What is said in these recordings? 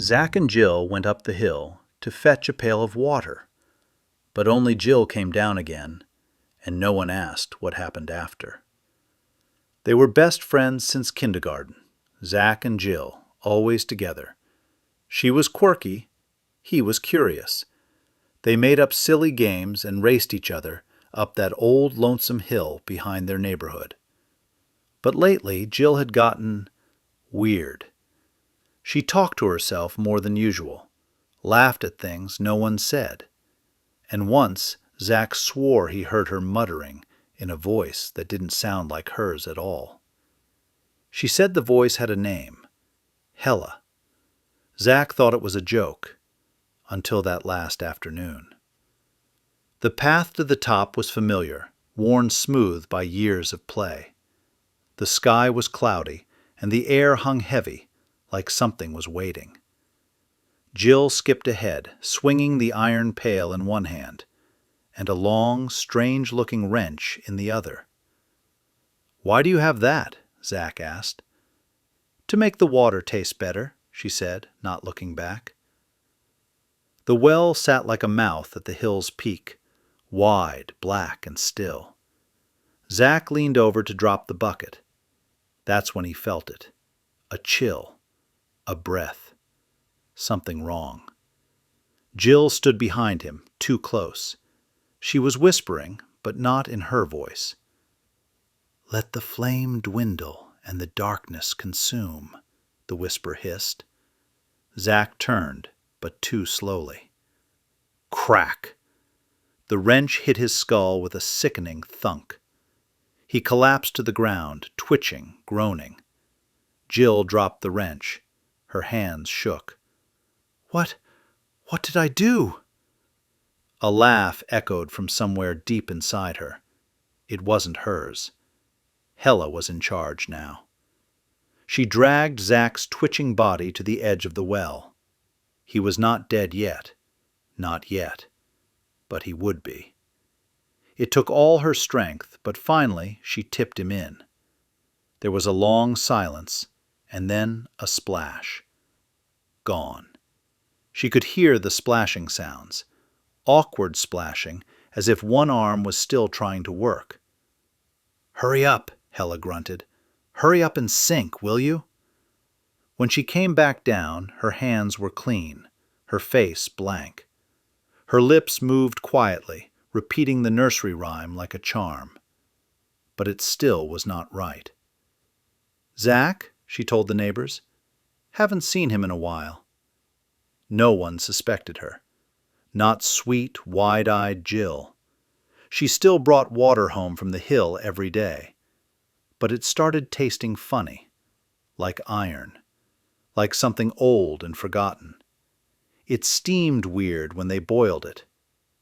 Zack and Jill went up the hill to fetch a pail of water, but only Jill came down again, and no one asked what happened after. They were best friends since kindergarten, Zack and Jill, always together. She was quirky, he was curious. They made up silly games and raced each other up that old lonesome hill behind their neighborhood. But lately Jill had gotten weird. She talked to herself more than usual, laughed at things no one said, and once Zack swore he heard her muttering in a voice that didn't sound like hers at all. She said the voice had a name, Hella. Zack thought it was a joke, until that last afternoon. The path to the top was familiar, worn smooth by years of play. The sky was cloudy, and the air hung heavy, like something was waiting. Jill skipped ahead, swinging the iron pail in one hand, and a long, strange-looking wrench in the other. "Why do you have that?" Zack asked. "To make the water taste better," she said, not looking back. The well sat like a mouth at the hill's peak, wide, black, and still. Zack leaned over to drop the bucket. That's when he felt it. A chill. A breath. Something wrong. Jill stood behind him, too close. She was whispering, but not in her voice. "Let the flame dwindle and the darkness consume," the whisper hissed. Zack turned, but too slowly. Crack! The wrench hit his skull with a sickening thunk. He collapsed to the ground, twitching, groaning. Jill dropped the wrench. Her hands shook. What did I do?" A laugh echoed from somewhere deep inside her. It wasn't hers. Hella was in charge now. She dragged Zack's twitching body to the edge of the well. He was not dead yet. Not yet. But he would be. It took all her strength, but finally she tipped him in. There was a long silence, and then a splash. Gone. She could hear the splashing sounds, awkward splashing, as if one arm was still trying to work. "Hurry up," Hella grunted. "Hurry up and sink, will you?" When she came back down, her hands were clean, her face blank. Her lips moved quietly, repeating the nursery rhyme like a charm. But it still was not right. "Zack," she told the neighbors. "Haven't seen him in a while." No one suspected her. Not sweet, wide-eyed Jill. She still brought water home from the hill every day. But it started tasting funny, like iron, like something old and forgotten. It steamed weird when they boiled it,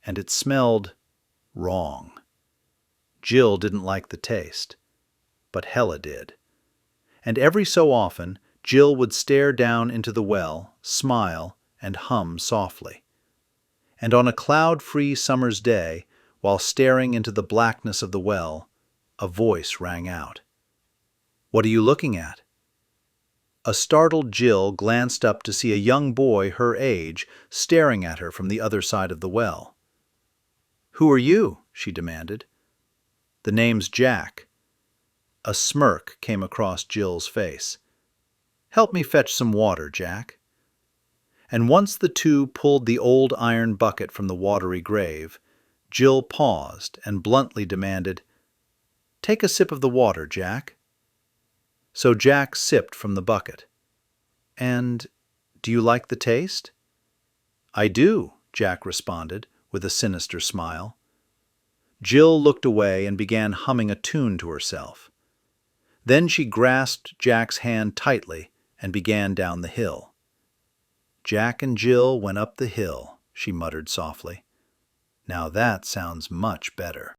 and it smelled wrong. Jill didn't like the taste, but Hella did. And every so often, Jill would stare down into the well, smile, and hum softly. And on a cloud-free summer's day, while staring into the blackness of the well, a voice rang out. "What are you looking at?" A startled Jill glanced up to see a young boy her age staring at her from the other side of the well. "Who are you?" she demanded. "The name's Jack." A smirk came across Jill's face. "Help me fetch some water, Jack." And once the two pulled the old iron bucket from the watery grave, Jill paused and bluntly demanded, "Take a sip of the water, Jack." So Jack sipped from the bucket. "And do you like the taste?" "I do," Jack responded, with a sinister smile. Jill looked away and began humming a tune to herself. Then she grasped Jack's hand tightly and began down the hill. "Jack and Jill went up the hill," she muttered softly. "Now that sounds much better."